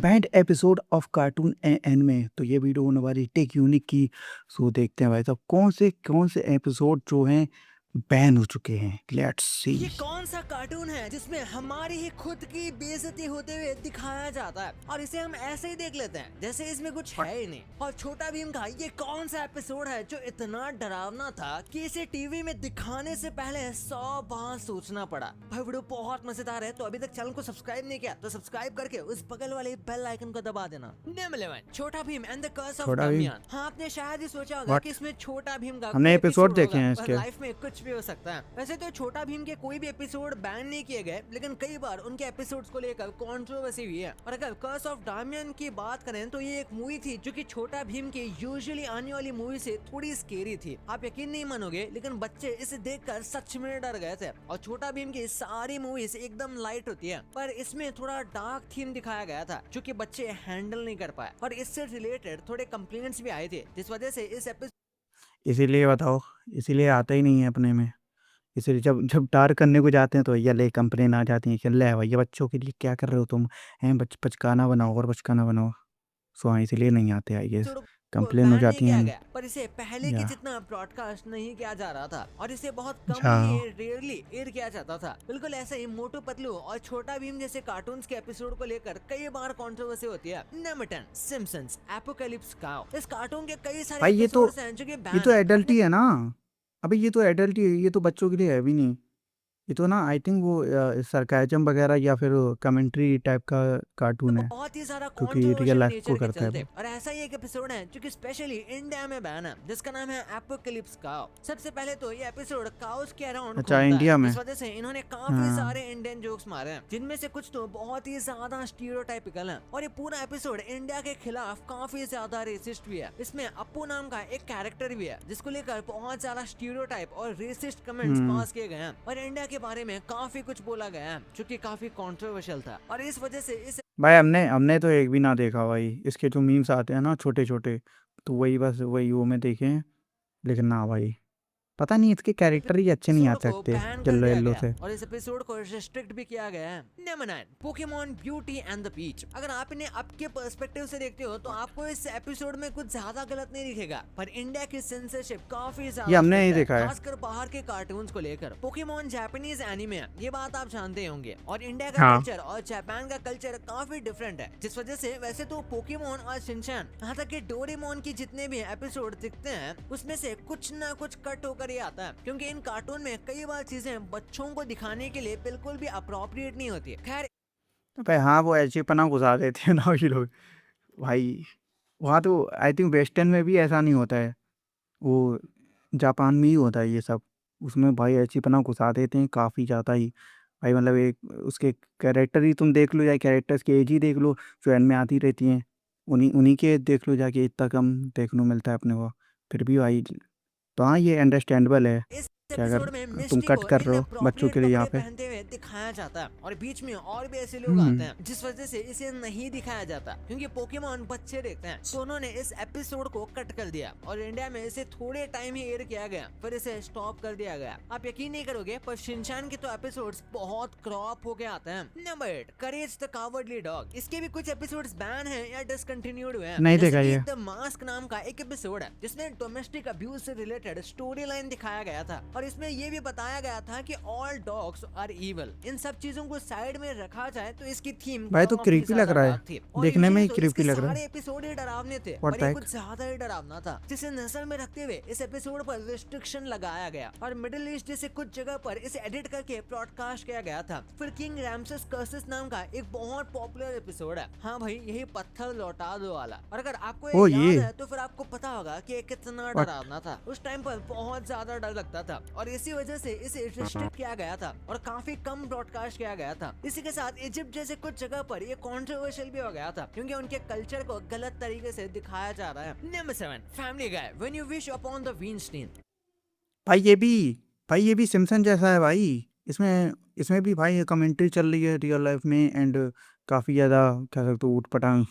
Band episode of cartoon एनमे। तो ये video होने वाली टेक यूनिक की। सो देखते हैं भाई साहब कौन से एपिसोड जो हैं बैन हो चुके हैं। Let's see. ये कौन सा कार्टून है जिसमें हमारी ही खुद की बेइज्जती होते हुए दिखाया जाता है और इसे हम ऐसे ही देख लेते हैं जैसे इसमें कुछ है ही नहीं। और छोटा भीम का ये कौन सा एपिसोड है जो इतना डरावना था कि इसे टीवी में दिखाने से पहले 100 बार सोचना पड़ा। भाई वीडियो बहुत मजेदार है, तो अभी तक चैनल को सब्सक्राइब नहीं किया तो सब्सक्राइब करके उस बगल वाले बेल आइकन को दबा देना। Name 11 Chhota Bheem and the curse of Chhota Bheem दमियान। हाँ, आपने शायद ही सोचा होगा व्हाट? कि इसमें छोटा भीम का हमने कोई एपिसोड एपिसोड देखे होगा, हैं पर इसके। लाइफ में कुछ भी हो सकता है। वैसे तो छोटा भीम के कोई भी एपिसोड बैन नहीं किए गए, लेकिन कई बार उनके एपिसोड्स को लेकर कंट्रोवर्सी हुई है। और अगर कर्स ऑफ डामियन की बात करें तो ये एक मूवी थी जो कि छोटा भीम की यूजुअली आने वाली मूवी से थोड़ी स्केरी थी। आप यकीन नहीं मानोगे, लेकिन बच्चे इसे देखकर सच में डर गए थे। और छोटा भीम की सारी मूवीज एकदम लाइट होती है, पर इसमें थोड़ा डार्क थीम दिखाया गया था जो कि बच्चे हैंडल नहीं कर पाए। और इससे रिलेटेड थोड़े कंप्लेंट्स भी आए थे, जिस वजह से इस एपिसोड इसीलिए बताओ, इसीलिए आता ही नहीं है अपने में। इसलिए जब जब डार करने को जाते हैं तो ये ले कंप्लेन आ जाती है कि ले भैया बच्चों के लिए क्या कर रहे हो तुम। हैं बचकाना बनाओ और बचकाना बनाओ। सो हाँ, इसीलिए नहीं आते आई गेस। को कंप्लेन हो बैन नहीं जाती किया हैं। गया, पर इसे पहले के या जितना ब्रॉडकास्ट नहीं किया जा रहा था और इसे बहुत कम अच्छा। ही रेयरली एयर किया जाता था। बिल्कुल ऐसे ही मोटू पतलू और छोटा भीम जैसे कार्टून्स के एपिसोड को लेकर कई बार कंट्रोवर्सी होती है। Number 10 Simpsons apocalypse cow. इस कार्टून के कई सारे भाई एपिसोड्स हैं जो कि ये बैन तो है। एडल्ट अपने ही है ना। अबे ये तो एडल्ट ही है, ये तो बच्चों के लिए है भी नहीं। ये तो ना आई थिंक वो सरकाजम वगैरह या फिर कमेंट्री टाइप का कार्टून है, बहुत ही ज्यादा क्योंकि रियल कंट्रोवर्शियल लाइफ को नेचर के करता है चलते। वो। और ऐसा ही एक एपिसोड है जो कि स्पेशली इंडिया में बैन है, जिसका नाम है एपोकैलिप्स काउ। सबसे पहले तो ये एपिसोड काउस के अराउंड अच्छा, घूमता है, इंडिया में। जिस वजह से इन्होंने काफी हाँ। सारे इंडियन जोक्स मारे हैं, जिनमें से कुछ तो बहुत ही ज्यादा स्टीरियोटाइपिकल हैं। और ये पूरा एपिसोड इंडिया के खिलाफ काफी ज्यादा रेसिस्ट भी है। इसमें अप्पू नाम का एक कैरेक्टर भी है जिसको लेकर बहुत ज्यादा स्टीरियोटाइप और रेसिस्ट कमेंट्स हम्म। पास किए गए हैं और इंडिया के बारे में काफी कुछ बोला गया है जो कि काफी कंट्रोवर्शियल था। और इस वजह से इस भाई हमने तो एक भी ना देखा भाई। इसके जो मीम्स आते हैं ना छोटे छोटे, तो वही बस वही वो में देखे हैं। लेकिन ना भाई, पता नहीं इसके कैरेक्टर ही अच्छे नहीं आ एपिसोड को सकते बैन कर येलो दिया येलो गया से। और इस एपिसोड को रिस्ट्रिक्ट भी किया गया है। Number 9 Pokemon beauty and the beach. अगर आप इन्हें आपके पर्सपेक्टिव से देखते हो तो आपको इस एपिसोड में कुछ ज्यादा गलत नहीं दिखेगा, पर इंडिया की सेंसरशिप काफी ये ज्यादा हमने नहीं स्ट्रिक्ट है, देखा है। खासकर बाहर के कार्टून्स को लेकर। पोकेमॉन जापानीज एनिमे है, ये बात आप जानते होंगे। और इंडिया का हाँ। कल्चर और जापान का कल्चर काफी डिफरेंट है, जिस वजह से वैसे तो पोकेमॉन और शिनचैन, यहाँ तक कि डोरेमोन की जितने भी एपिसोड दिखते हैं उसमें से कुछ ना कुछ कट होकर ही आता है, क्योंकि इन कार्टून में कई बार चीजें बच्चों को दिखाने के लिए बिल्कुल भी अप्रोप्रिएट नहीं होती। खैर, भाई हाँ, वो ऐसे पना घुसा देते हैं ना ये लोग। भाई वहाँ तो आई थिंक वेस्टर्न में भी ऐसा नहीं होता है। वो जापान में ही होता है ये सब। उसमें भाई ऐसी पना घुसा देते हैं काफ़ी ज़्यादा ही। भाई मतलब एक उसके कैरेक्टर ही तुम देख लो, या कैरेक्टर्स की एज ही देख लो जो एन में आती रहती हैं। उन्हीं उन्हीं के देख लो जाके, इतना कम देखने को मिलता है अपने को। फिर भी भाई, तो हाँ ये अंडरस्टैंडेबल है इस कि अगर एपिसोड में तुम मिस्टी कट को कर रहे हो बच्चों इनअप्रोप्रिएट के लिए यहाँ कपड़े पे। पहनते हुए दिखाया जाता है और बीच में और भी ऐसे लोग हम्म। आते हैं, जिस वजह से इसे नहीं दिखाया जाता, क्योंकि पोकेमॉन बच्चे देखते हैं। तो उन्होंने इस एपिसोड को कट कर दिया और इंडिया में इसे थोड़े टाइम ही एयर किया गया, फिर इसे स्टॉप कर दिया गया। आप यकीन नहीं करोगे, पर शिनचैन के तो एपिसोड्स बहुत क्रॉप होके आते हैं। Number 8 courage the cowardly dog. इसके भी कुछ एपिसोड्स बैन हैं या डिसकंटिन्यूड हुए हैं। नहीं जैसे देखा कि ये। द मास्क नाम का एक एपिसोड है जिसमें डोमेस्टिक अब्यूज से रिलेटेड स्टोरी लाइन दिखाया गया था, और इसमें ये भी बताया गया था कि ऑल डॉग्स आर इविल। इन सब चीजों को साइड में रखा जाए तो इसकी थीम भाई तो काफी क्रीपी लग ज्यादा रहा है, डार्क थी। और देखने में यूजुअली ही तो क्रीपी इसके लग रहा सारे है। एपिसोड ही डरावने थे, व्हाट पर द ये हेक। कुछ ज्यादा ही डरावना था, जिसे नजर में रखते हुए इस एपिसोड पर रिस्ट्रिक्शन लगाया गया और मिडिल ईस्ट जैसे कुछ जगह पर इसे एडिट करके ब्रॉडकास्ट किया गया था। फिर किंग रैमसेस कर्सेस नाम का एक बहुत पॉपुलर एपिसोड है। हाँ भाई, यही पत्थर लौटा दो वाला। और अगर आपको ओ ये याद ये है तो फिर आपको पता होगा कि ये कितना व्हाट। डरावना था। उस टाइम पर बहुत ज्यादा डर लगता था और इसी वजह से इसे रिस्ट्रिक्ट किया गया था और काफी कम ब्रॉडकास्ट किया गया था। इसी के साथ इजिप्ट जैसे कुछ जगह पर ये कंट्रोवर्शियल भी हो गया था, क्योंकि उनके कल्चर को गलत तरीके से दिखाया जा रहा है। Number 7 Family Guy when you wish upon the Weinstein. भाई ये भी सिम्पसन जैसा है भाई। इसमें इसमें भी भाई कमेंट्री चल रही है रियल लाइफ में, एंड काफ़ी ज़्यादा क्या सकते हो ऊट पटांग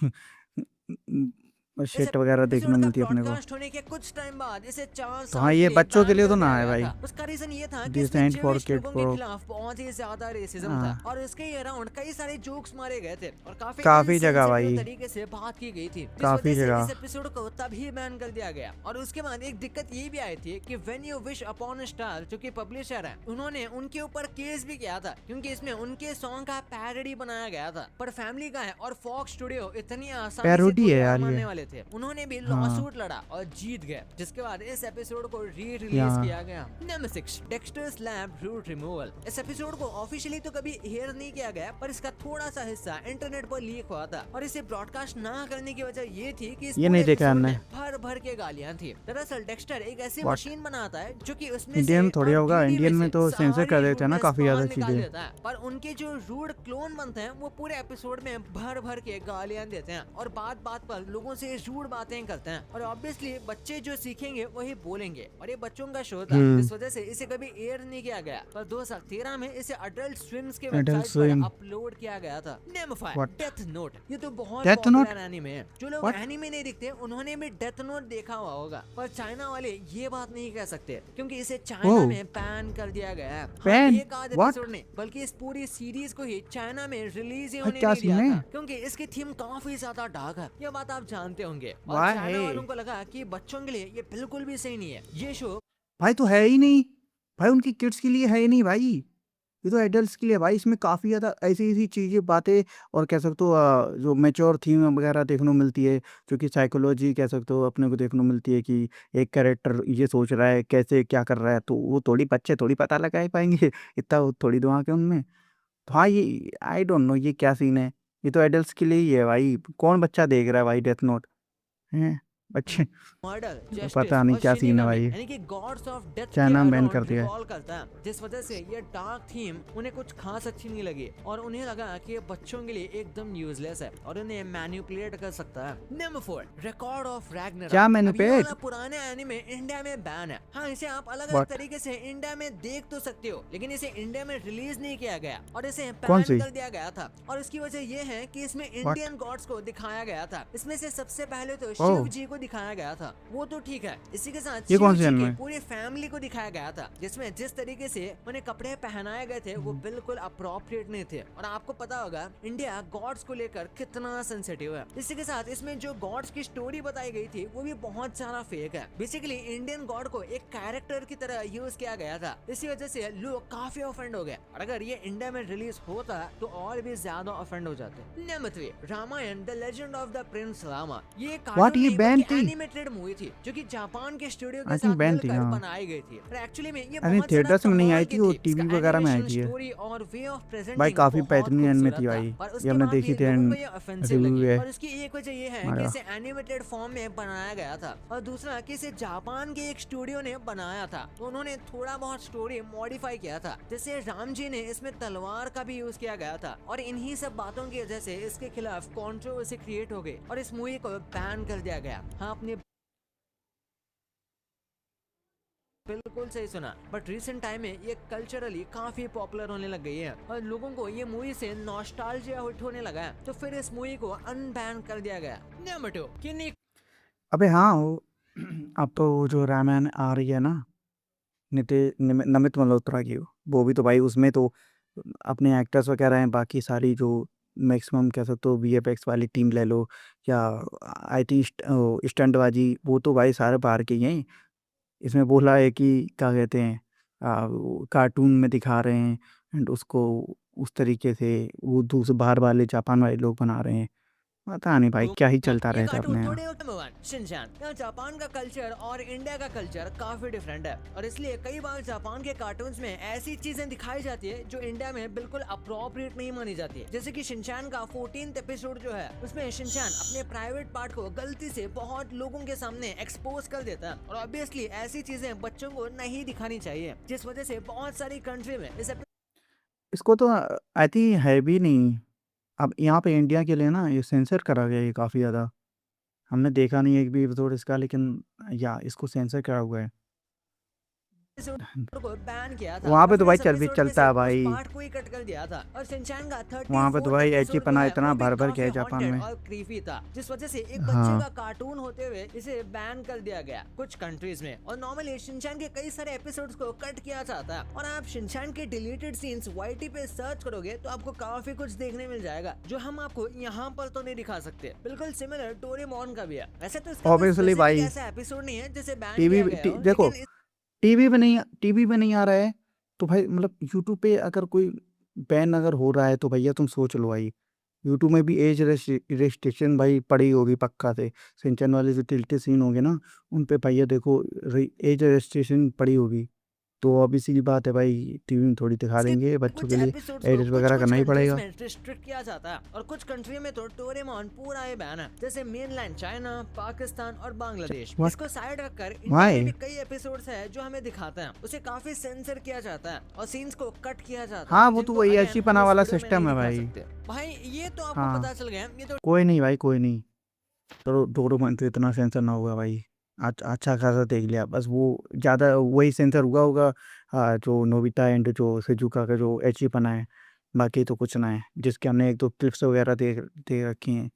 और इस शिट वगैरह देखने एपिसोड का मिलती है अपने को। ब्रॉडकास्ट होने के कुछ टाइम बाद इसे 4 तो हाँ, साल के ये लिए बच्चों के बैन लिए कर तो ना दिया है गया भाई। था। उसका रीजन ये था कि इसमें डिसेंट फॉर ज्यूइश किड लोगों के प्रो। खिलाफ बहुत ही ज्यादा रेसिज्म था हाँ, और इसके अराउंड कई सारे जोक्स मारे गए थे और काफी काफी जगह इनसेंसिटिव भाई, तरीके से बात की गई थी, जिस काफी वजह से जगह। इस एपिसोड को तभी बैन कर दिया गया। और उसके बाद एक दिक्कत ये भी आई थी कि when you wish upon a star जो कि पब्लिशर है, उन्होंने उनके ऊपर केस भी किया था क्योंकि इसमें उनके सॉन्ग का पैरोडी बनाया गया था। पर फैमिली गाय और फॉक्स स्टूडियो इतनी आसानी से पैरोडी थोड़ी है हार यार ये। मानने वाले थे, उन्होंने भी हाँ, लॉसूट लड़ा और जीत गए, जिसके बाद इस एपिसोड को री रिलीज यहाँ किया गया। Number 6, Dexter's lab rude removal. इस एपिसोड को ऑफिशियली तो कभी एयर नहीं किया गया, पर इसका थोड़ा सा हिस्सा इंटरनेट पर लीक हुआ था और इसे ब्रॉडकास्ट ना करने की वजह ये थी कि इस ये पूरे नहीं देखा एपिसोड हमने। में भर भर के गालियां थी। दरअसल डेक्स्टर एक ऐसी व्हाट? मशीन बनाता है जो कि उसमें इंडियन से में थोड़ी और होगा, डीडी इंडियन में में से तो सेंसर कर सारी देते हैं ना रूडनेस काफी बाहर ज्यादा निकाल चीजें। देता है, पर उनके जो रूड क्लोन बनते हैं वो पूरे एपिसोड में भर भर के गालियां देते हैं और बात बात पर लोगों से रूड बातें करते हैं और ऑब्वियसली बच्चे जो सीखेंगे वही बोलेंगे और ये बच्चों का शो था, जिस वजह से इसे कभी एयर नहीं किया गया। पर 2013 में इसे अडल्ट स्विम्स के एडल्ट वेबसाइट पर स्विम। अपलोड किया गया था। Number 5, what? Death note. ये तो बहुत डेथ नोट? पॉपुलर एनीमे है। जो लोग व्हाट? एनीमे नहीं देखते उन्होंने भी डेथ नोट देखा हुआ होगा, पर चाइना वाले ये बात नहीं कह सकते क्योंकि इसे चाइना ओह, में बैन कर दिया गया है। हाँ, पैन? एक आध व्हाट? एपिसोड नहीं बल्कि इस पूरी सीरीज को ही चाइना में रिलीज ही भाई होने क्या नहीं सीन दिया है? था क्योंकि इसकी थीम काफी ज्यादा डार्क है। ये बात आप जानते होंगे और वाह चाइना है वालों को लगा कि बच्चों के लिए ये बिल्कुल भी सही नहीं है। ये शो भाई, तो है ही नहीं भाई, उनकी किड्स के लिए है ही नहीं भाई, ये तो एडल्ट्स के लिए है भाई। इसमें काफ़ी ज़्यादा ऐसी ऐसी चीज़ें बातें और कह सकते हो जो मैच्योर थीम वगैरह देखने को मिलती है, जो कि साइकोलॉजी कह सकते हो अपने को देखने को मिलती है कि एक कैरेक्टर ये सोच रहा है कैसे क्या कर रहा है, तो वो थोड़ी बच्चे थोड़ी पता लगा ही पाएंगे इतना वो थोड़ी दिमाग है उनमें। तो हाँ, ये आई डोंट नो ये क्या सीन है, ये तो एडल्ट्स के लिए ही है भाई। कौन बच्चा देख रहा है भाई डेथ नोट? हैं बच्चे? मर्डर, जस्टिस पता नहीं और क्या सीन है शिनिगामी भाई, यानी कि गॉड्स ऑफ डेथ के चाइना में बैन कर अराउंड दिया है। रिवॉल्व करता है, जिस वजह से ये डार्क थीम उन्हें कुछ खास अच्छी नहीं लगी और उन्हें लगा कि ये बच्चों के लिए एकदम यूजलेस है और उन्हें मैनिपुलेट कर सकता है। Number 4, record of Ragnarok. क्या अब ये मैनिपुलेट? वाला पुराने एनीमे इंडिया में बैन है। हाँ, इसे आप अलग अलग व्हाट? तरीके से इंडिया में देख तो सकते हो, लेकिन इसे इंडिया में रिलीज नहीं किया गया और इसे कौन बैन सी? कर दिया गया था। और इसकी वजह यह है कि इसमें व्हाट? इंडियन गॉड्स को दिखाया गया था। इसमें से सबसे पहले तो ओह, शिव जी को दिखाया गया था, वो तो ठीक है। इसी के साथ ये शिव कौन सी जी एनिमे की है? पूरी फैमिली को दिखाया गया था, जिसमें जिस तरीके से उन्हें कपड़े पहनाए गए थे वो बिल्कुल अप्रोप्रिएट नहीं थे। और आपको पता होगा इंडिया गॉड्स को लेकर कितना सेंसिटिव है। इसी के साथ इसमें जो गॉड्स की स्टोरी बताई गई थी वो भी बहुत सारा फेक है। बेसिकली इंडियन गॉड को एक कैरेक्टर की तरह यूज किया गया था, इसी वजह से लोग काफी ऑफेंड हो गए और अगर ये इंडिया में रिलीज होता तो और भी ज्यादा ऑफेंड हो जाते। Number 3, Ramayana the legend of the prince Rama. ये व्हाट? कार्टून ये नहीं बैन बल्कि थी? एनिमेटेड मूवी थी जो कि जापान के स्टूडियो के आई थिंक साथ बैन थी, मिलकर हाँ। बनाई गई थी। और एक्चुअली में ये आई थिंक बहुत ज्यादा थिएटर्स में नहीं आई कमाल थी, की वो थी। टीवी इसका वगैरह में आई एनिमेशन, थी ये। स्टोरी और वे ऑफ भाई प्रेजेंटिंग काफ़ी बहुत बेहतरीन एनिमे खूबसूरत थी था, भाई, पर ये उसके हमने बाद देखी भी थी लोगों को ये ऑफेंसिव रिव्यू लगी। है और इसकी एक वजह ये है कि हमारा। इसे एनिमेटेड फॉर्म में बनाया गया था और दूसरा कि इसे जापान के एक स्टूडियो ने बनाया था, तो उन्होंने थोड़ा बहुत स्टोरी मॉडिफाई किया था। जैसे राम जी ने इसमें तलवार का भी यूज किया गया था और इन्हीं सब बातों की वजह से इसके खिलाफ कंट्रोवर्सी क्रिएट हो गई और इस मूवी को बैन कर दिया गया। हाँ, आपने बिल्कुल सही सुना, बट रिसेंट टाइम में ये कल्चरली काफी पॉपुलर होने लग गई है और लोगों को ये मूवी से नॉस्टैल्जिया हिट होने लगा है, तो फिर इस मूवी को अनबैन कर दिया गया। नंबर 2, किन्नी अबे हाँ वो अब तो वो जो रामायण आ रही है ना, नमित मल्होत्रा की, वो भी तो भाई उसमें तो अपने एक्टर्स वगैरह हैं, बाकी सारी जो मैक्सिमम कह सकते हो वीएफएक्स वाली टीम ले लो या आईटी स्टंटबाजी, वो तो भाई सारे बाहर के ही हैं। इसमें बोला है कि क्या कहते हैं कार्टून में दिखा रहे हैं एंड उसको उस तरीके से वो दूसरे बाहर वाले जापान वाले लोग बना रहे हैं। पता नहीं भाई क्या ही चलता ये रहता है कार्टून अपने थोड़े यहाँ। Number 1, Shinchan. यहाँ जापान का कल्चर और इंडिया का कल्चर काफी डिफरेंट है और इसलिए कई बार जापान के कार्टून्स में ऐसी चीजें दिखाई जाती है जो इंडिया में बिल्कुल अप्रोप्रिएट नहीं मानी जाती है। जैसे कि शिनचैन का 14th एपिसोड जो है उसमें शिनचैन अपने प्राइवेट पार्ट को गलती से बहुत लोगों के सामने एक्सपोज कर देता है और ऑब्वियसली ऐसी चीजें बच्चों को नहीं दिखानी चाहिए, जिस वजह से बहुत सारी कंट्री में इस इसको तो आई थिंक है भी नहीं। अब यहाँ पे इंडिया के लिए ना ये सेंसर करा गया है काफ़ी ज़्यादा। हमने देखा नहीं एक भी एपिसोड इसका, लेकिन या इसको सेंसर करा हुआ है। एपिसोड को बैन किया था वहाँ और पे तो फिर भाई इस चर्बी एपिसोड में चलता से है उस भाई। पार्ट को ही कट कर दिया था और शिनचैन का वहाँ पे तो 34th भाई एपिसोड एची जो पना है इतना वो भी भर भर के काफी है जापान हॉन्टेड में। और क्रीपी था, जिस वजह से एक बच्चे हाँ का कार्टून होते हुए इसे बैन कर दिया गया कुछ कंट्रीज में। और नॉर्मली शिनचैन के कई सारे एपिसोड्स को कट किया जाता है और आप शिनचैन के डिलीटेड सीन्स वाईटी पे सर्च करोगे तो आपको काफी कुछ देखने मिल जाएगा जो हम आपको यहाँ पर तो नहीं दिखा सकते। बिल्कुल सिमिलर डोरेमोन का भी है। वैसे तो इसका कोई ऑब्वियसली स्पेसिफिक भाई ऐसा एपिसोड नहीं है जिसे बैन टीवी किया गया हो, देखो, लेकिन टीवी पे नहीं आ रहा है तो भाई मतलब यूट्यूब पे अगर कोई बैन अगर हो रहा है तो भैया तुम सोच लो भाई, यूट्यूब में भी एज रेस्ट्रिक्शन भाई पड़ी होगी पक्का से। सिंचन वाले जो टिल्टे सीन होंगे ना, उन पे भैया देखो एज रेस्ट्रिक्शन पड़ी होगी, तो ऑब्वियस सी बात है भाई टीवी में थोड़ी दिखा इसके देंगे, बच्चों कुछ के लिए एपिसोड्स को एडिट कुछ वगैरह कुछ करना ही कंट्रीज पड़ेगा। में रिस्ट्रिक्ट किया जाता है और कुछ कंट्री में तो डोरेमोन पूरा ही बैन है, जैसे मेनलैंड चाइना, पाकिस्तान और बांग्लादेश। What? इसको साइड रखकर इंडिया Why? में भी कई एपिसोड्स है जो हमें दिखाते हैं, उसे काफी सेंसर किया जाता है और सीन्स को कट किया जाता है। हाँ वो तो जिनको वही again अच्छी हम पना इस वाला वीडियो में सिस्टम नहीं है दिखा भाई। सकते। भाई ये तो आपको हाँ पता चल गया, ये तो कोई नहीं भाई, कोई नहीं, चलो डोरेमोन तो इतना सेंसर ना होगा भाई। अच्छा खासा देख लिया, बस वो ज़्यादा वही सेंसर हुआ होगा। हाँ, जो नोबिता एंड जो सिजुका का जो एची पना है, बाकी तो कुछ ना है, जिसके हमने एक दो क्लिप्स वगैरह दे रखी हैं।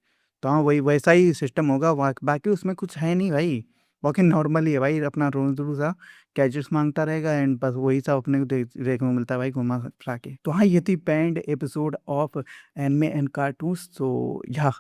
तो हाँ वही वैसा ही सिस्टम होगा, बाकी उसमें कुछ है नहीं भाई। बाकी नॉर्मल ही है भाई, अपना रोज सा गैजेट्स मांगता रहेगा एंड बस वही सब अपने को देखने को मिलता है भाई, घुमा फिरा के। तो हाँ ये थी band episode of anime and cartoons. तो या